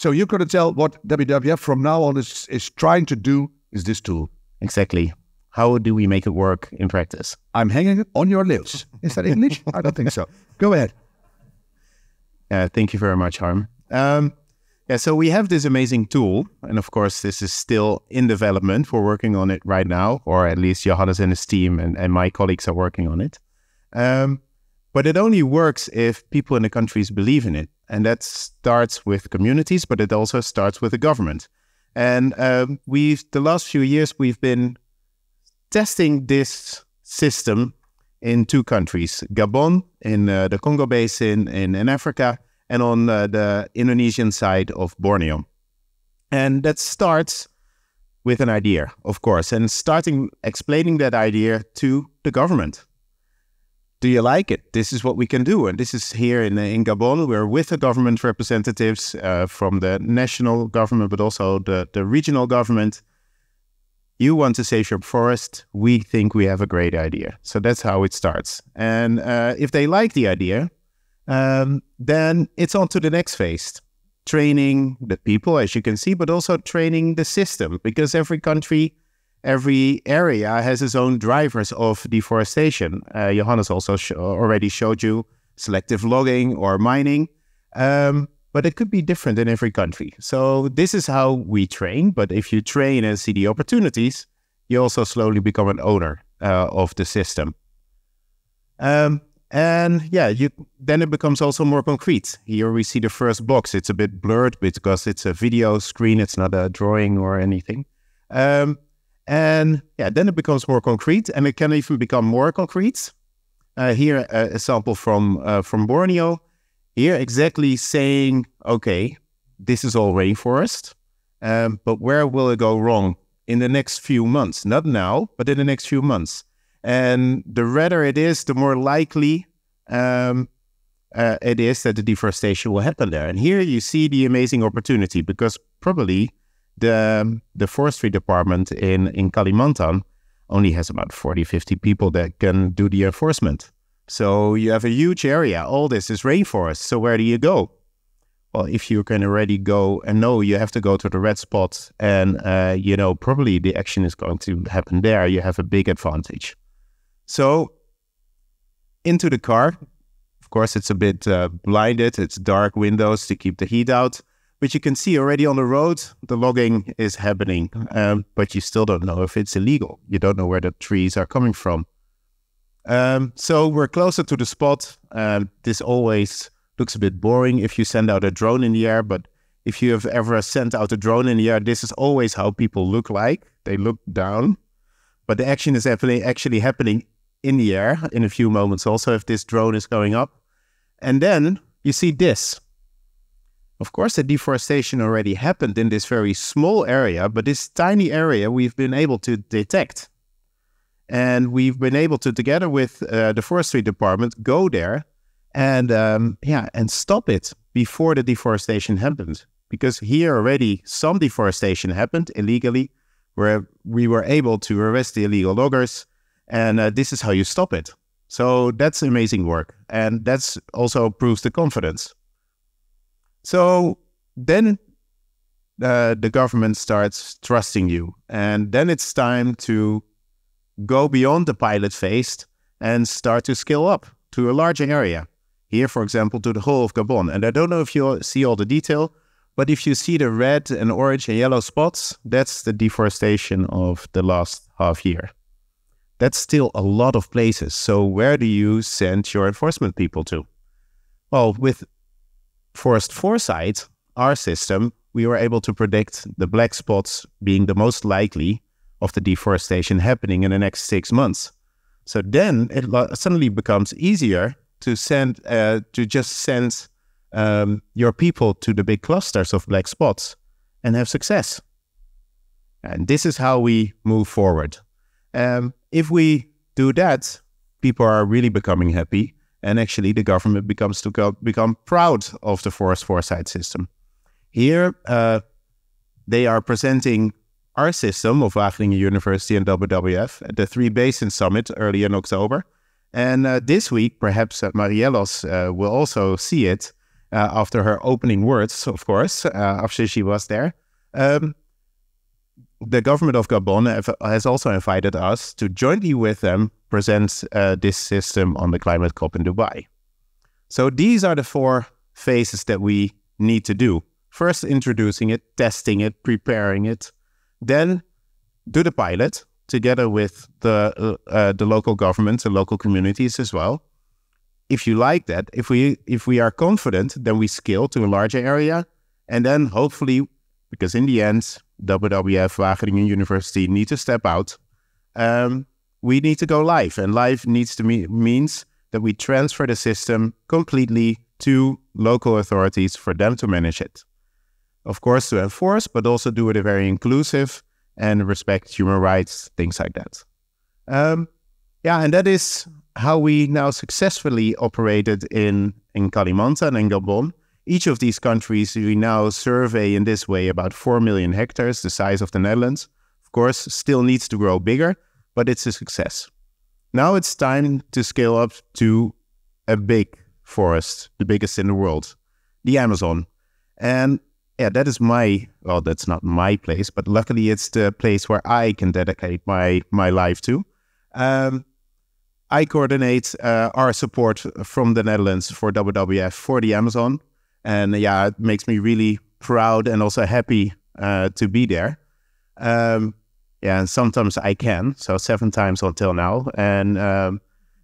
So you're going to tell what WWF from now on is trying to do is this tool. Exactly. How do we make it work in practice? I'm hanging it on your lips. Is that English? I don't think so. Go ahead. Thank you very much, Harm. So we have this amazing tool. And of course, this is still in development. We're working on it right now, or at least Johannes and his team and my colleagues are working on it. But it only works if people in the countries believe in it. And that starts with communities, but it also starts with the government. And the last few years, we've been testing this system in 2 countries, Gabon in the Congo Basin in Africa, and on the Indonesian side of Borneo. And that starts with an idea, of course, and explaining that idea to the government. Do you like it? This is what we can do. And this is here in Gabon. We're with the government representatives from the national government, but also the regional government. You want to save your forest. We think we have a great idea. So that's how it starts. And if they like the idea, then it's on to the next phase. Training the people, as you can see, but also training the system. Because every country, every area has its own drivers of deforestation. Johannes also already showed you selective logging or mining. But it could be different in every country. So this is how we train. But if you train and see the opportunities, you also slowly become an owner of the system. Then it becomes also more concrete. Here we see the first box. It's a bit blurred because it's a video screen. It's not a drawing or anything. Then it becomes more concrete, and it can even become more concrete. Here, a sample from Borneo. Here, exactly saying, okay, this is all rainforest, but where will it go wrong in the next few months? Not now, but in the next few months. And the redder it is, the more likely it is that the deforestation will happen there. And here you see the amazing opportunity, because probably the forestry department in Kalimantan only has about 40, 50 people that can do the enforcement. So you have a huge area. All this is rainforest. So where do you go? Well, if you can already go and know you have to go to the red spot and, probably the action is going to happen there, you have a big advantage. So into the car, of course, it's a bit blinded. It's dark windows to keep the heat out. But you can see already on the road, the logging is happening. But you still don't know if it's illegal. You don't know where the trees are coming from. So we're closer to the spot. This always looks a bit boring if you send out a drone in the air, but if you have ever sent out a drone in the air, this is always how people look like. They look down, but the action is actually happening in the air in a few moments also if this drone is going up. And then you see this. Of course, the deforestation already happened in this very small area, but this tiny area we've been able to detect. And we've been able to, together with the forestry department, go there and stop it before the deforestation happened. Because here already some deforestation happened illegally, where we were able to arrest the illegal loggers, and this is how you stop it. So that's amazing work, and that's also proves the confidence. So then the government starts trusting you, and then it's time to go beyond the pilot phase and start to scale up to a larger area. Here, for example, to the whole of Gabon. And I don't know if you see all the detail, but if you see the red and orange and yellow spots, that's the deforestation of the last half year. That's still a lot of places. So where do you send your enforcement people to? Well, with Forest Foresight, our system, we were able to predict the black spots being the most likely of the deforestation happening in the next 6 months. So then it suddenly becomes easier to just send your people to the big clusters of black spots and have success. And this is how we move forward. If we do that, people are really becoming happy, and actually the government becomes to become proud of the Forest Foresight system. Here, they are presenting our system of Wageningen University and WWF at the Three Basins Summit early in October. And this week, perhaps Marielos will also see it. after her opening words, of course, after she was there. The government of Gabon has also invited us to jointly with them present this system on the climate COP in Dubai. So these are the 4 phases that we need to do. First, introducing it, testing it, preparing it. Then do the pilot together with the local governments, the local communities as well. If you like that, if we are confident, then we scale to a larger area. And then hopefully, because in the end, WWF, Wageningen University need to step out. We need to go live. And live needs to means that we transfer the system completely to local authorities for them to manage it. Of course, to enforce, but also do it very inclusive and respect human rights, things like that. And that is how we now successfully operated in Kalimantan and Gabon. Each of these countries, we now survey in this way about 4 million hectares, the size of the Netherlands. Of course, still needs to grow bigger, but it's a success. Now it's time to scale up to a big forest, the biggest in the world, the Amazon. And that is that's not my place, but luckily it's the place where I can dedicate my life to. I coordinate our support from the Netherlands for WWF for the Amazon. And it makes me really proud and also happy to be there. And sometimes I can, so 7 times until now. And I'm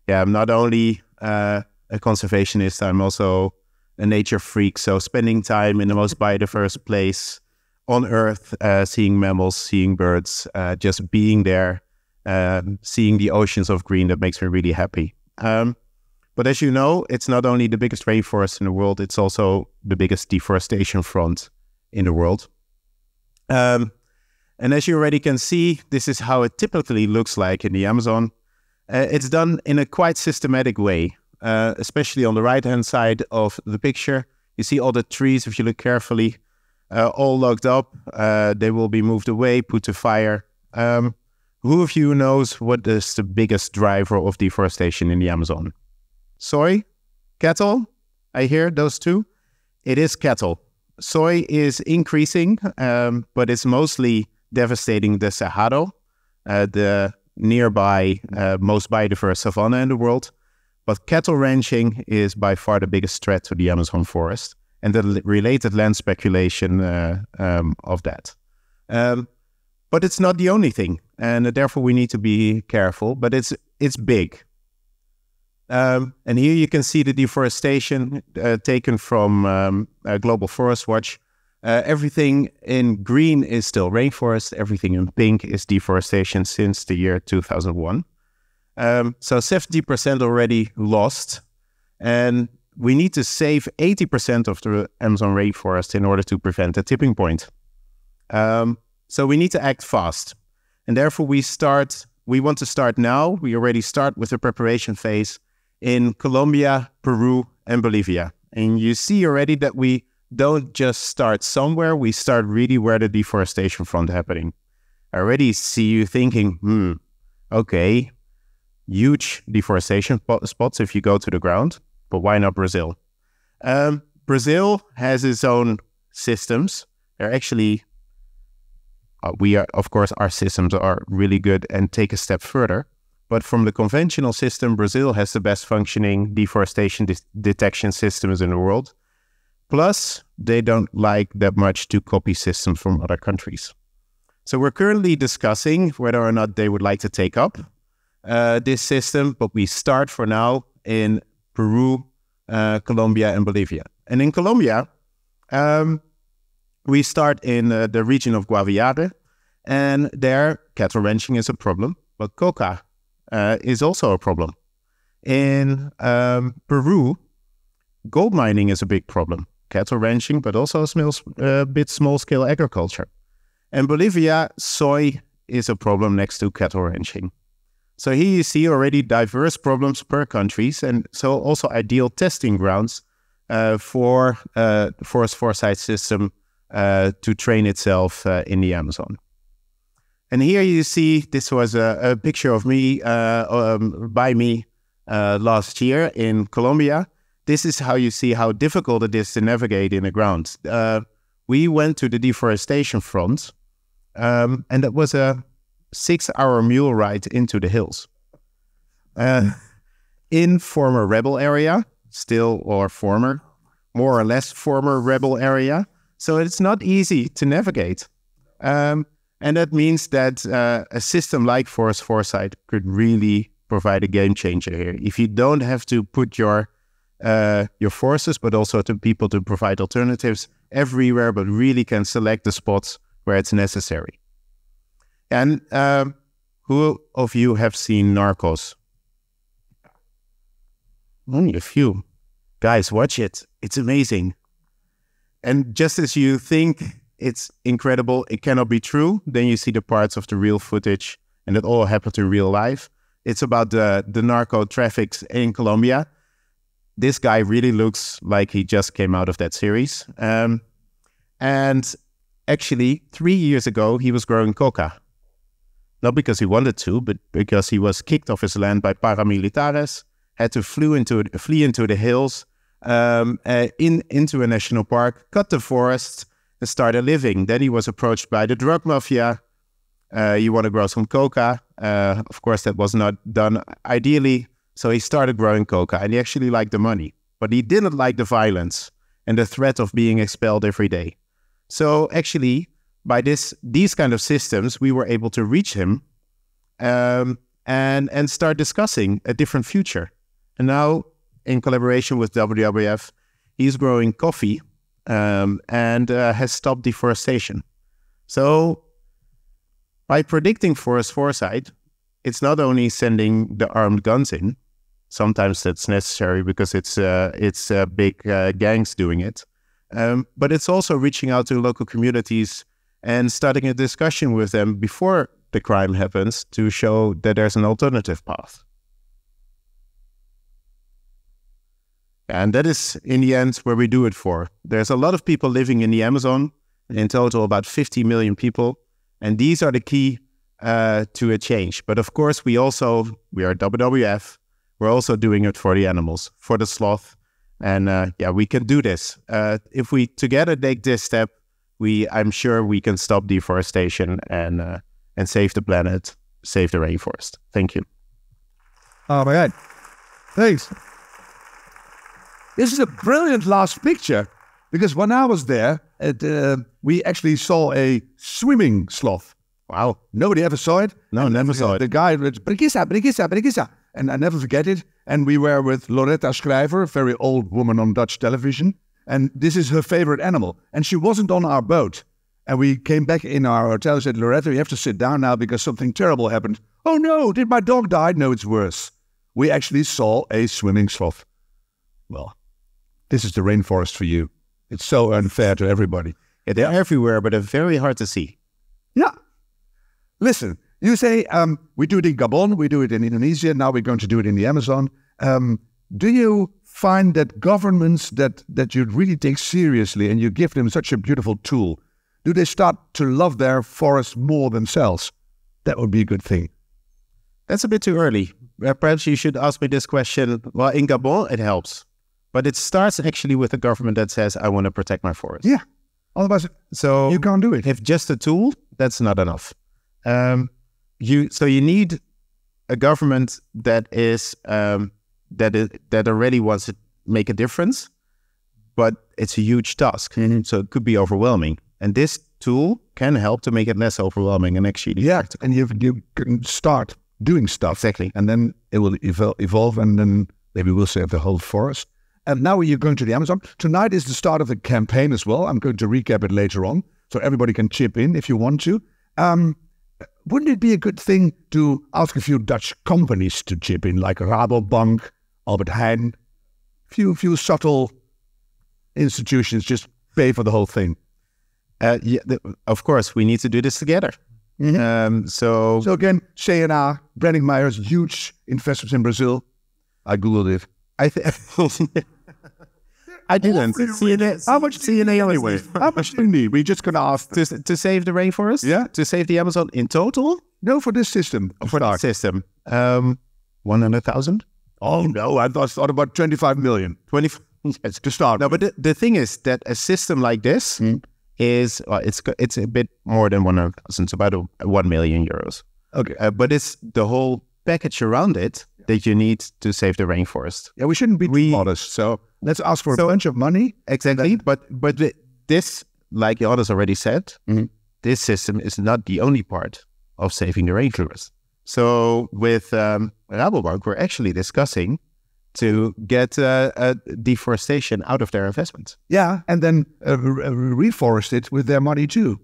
not only a conservationist, I'm also a nature freak. So spending time in the most biodiverse place on Earth, seeing mammals, seeing birds, just being there, seeing the oceans of green, that makes me really happy. But as you know, it's not only the biggest rainforest in the world, it's also the biggest deforestation front in the world. And as you already can see, this is how it typically looks like in the Amazon. It's done in a quite systematic way, especially on the right-hand side of the picture. You see all the trees, if you look carefully, all locked up. They will be moved away, put to fire. Who of you knows what is the biggest driver of deforestation in the Amazon? Soy? Cattle? I hear those two. It is cattle. Soy is increasing, but it's mostly devastating the Cerrado, the nearby most biodiverse savanna in the world. But cattle ranching is by far the biggest threat to the Amazon forest and the related land speculation of that. But it's not the only thing, and therefore we need to be careful, but it's big. And here you can see the deforestation taken from Global Forest Watch. Everything in green is still rainforest. Everything in pink is deforestation since the year 2001. So 70% already lost. And we need to save 80% of the Amazon rainforest in order to prevent a tipping point. So we need to act fast. And therefore we want to start now. We already start with the preparation phase in Colombia, Peru, and Bolivia. And you see already that we don't just start somewhere, we start really where the deforestation front happening. I already see you thinking, okay, huge deforestation spots if you go to the ground, but why not Brazil? Brazil has its own systems. They're actually, of course, our systems are really good and take a step further. But from the conventional system, Brazil has the best functioning deforestation detection systems in the world. Plus, they don't like that much to copy systems from other countries. So we're currently discussing whether or not they would like to take up this system, but we start for now in Peru, Colombia, and Bolivia. And in Colombia, we start in the region of Guaviare, and there cattle ranching is a problem, but coca is also a problem. In Peru, gold mining is a big problem. Cattle ranching, but also a bit small-scale agriculture. And Bolivia, soy is a problem next to cattle ranching. So here you see already diverse problems per countries, and so also ideal testing grounds for the forest foresight system to train itself in the Amazon. And here you see, this was a picture of me, by me last year in Colombia. this is how you see how difficult it is to navigate in the ground. We went to the deforestation front, and that was a 6-hour mule ride into the hills. In former rebel area, more or less former rebel area. So it's not easy to navigate. And that means that a system like Forest Foresight could really provide a game changer here. If you don't have to put your forces, but also to people to provide alternatives everywhere, but really can select the spots where it's necessary. And who of you have seen Narcos? Only a few. Guys, watch it. It's amazing. And just as you think it's incredible, it cannot be true, then you see the parts of the real footage, and it all happened in real life. It's about the narco traffics in Colombia. This guy really looks like he just came out of that series. And actually, 3 years ago, he was growing coca. Not because he wanted to, but because he was kicked off his land by paramilitares, had to flee into the hills, into a national park, cut the forest, and started living. Then he was approached by the drug mafia. You want to grow some coca. Of course, that was not done ideally. So he started growing coca, and he actually liked the money. But he didn't like the violence and the threat of being expelled every day. So actually, by these kind of systems, we were able to reach him and start discussing a different future. And now, in collaboration with WWF, he's growing coffee and has stopped deforestation. So by predicting Forest Foresight, it's not only sending the armed guns in. Sometimes that's necessary because it's big gangs doing it. But it's also reaching out to local communities and starting a discussion with them before the crime happens to show that there's an alternative path. And that is, in the end, where we do it for. There's a lot of people living in the Amazon, in total about 50 million people. And these are the key to a change. But of course, we are WWF. We're also doing it for the animals, for the sloth. And we can do this. If we together take this step, I'm sure we can stop deforestation and save the planet, save the rainforest. Thank you. Oh my God. Thanks. This is a brilliant last picture, because when I was there, we actually saw a swimming sloth. Wow. Nobody ever saw it? No, never saw it. The guy read, Brigitte, Brigitte, Brigitte. And I never forget it. And we were with Loretta Schrijver, a very old woman on Dutch television. And this is her favorite animal. And she wasn't on our boat. And we came back in our hotel and said, Loretta, you have to sit down now because something terrible happened. Oh no, did my dog die? No, it's worse. We actually saw a swimming sloth. Well, this is the rainforest for you. It's so unfair to everybody. Yeah, they're everywhere, but they're very hard to see. Yeah. Listen, you say we do it in Gabon, we do it in Indonesia, now we're going to do it in the Amazon. Do you find that governments that you really take seriously and you give them such a beautiful tool, do they start to love their forests more themselves? That would be a good thing. That's a bit too early. Perhaps you should ask me this question. Well, in Gabon, it helps. But it starts actually with a government that says, I want to protect my forest. Yeah. Otherwise, you can't do it. If just a tool, that's not enough. So you need a government that already wants to make a difference, but it's a huge task. Mm-hmm. So it could be overwhelming. And this tool can help to make it less overwhelming and actually practical. And you can start doing stuff. Exactly. And then it will evolve, and then maybe we'll save the whole forest. And now you're going to the Amazon. Tonight is the start of the campaign as well. I'm going to recap it later on, so everybody can chip in if you want to. Wouldn't it be a good thing to ask a few Dutch companies to chip in, like Rabobank, Albert Heijn, few subtle institutions just pay for the whole thing? Of course, we need to do this together. Mm-hmm. So again, Can A.I, Brenningmeyer's huge investments in Brazil. I googled it. I didn't. How much CNA anyway? How much do you need? We're just going to ask to save the rainforest. Yeah, to save the Amazon in total. No, for this system. For that system, 100,000. Oh, no, I thought about 25 million. 20 yes. To start. No, but the thing is that a system like this is, it's a bit more than 100,000. It's about 1 million euros. Okay. But it's the whole package around it that you need to save the rainforest. Yeah, we shouldn't be too modest. So let's ask for a bunch of money. Exactly. But this, like the others already said, this system is not the only part of saving the rainforest. So with Rabobank, we're actually discussing to get deforestation out of their investment. Yeah, and then reforest it with their money too.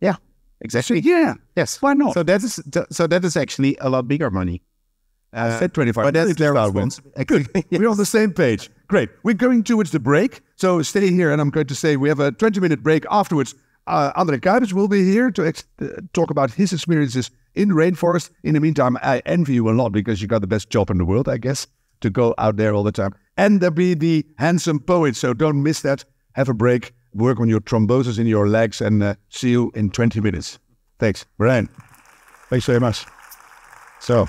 Yeah, exactly. So, yeah. Yes. Why not? So that is actually a lot bigger money. I said 25. But that's their responsibility. Good. Yes. We're on the same page. Great. We're going towards the break. So stay here, and I'm going to say we have a 20-minute break afterwards. André Kuipers will be here to talk about his experiences in rainforest. In the meantime, I envy you a lot because you got the best job in the world, I guess, to go out there all the time. And there'll be the handsome poet, so don't miss that. Have a break, work on your thrombosis in your legs, and see you in 20 minutes. Thanks. Merijn, thanks very much. So...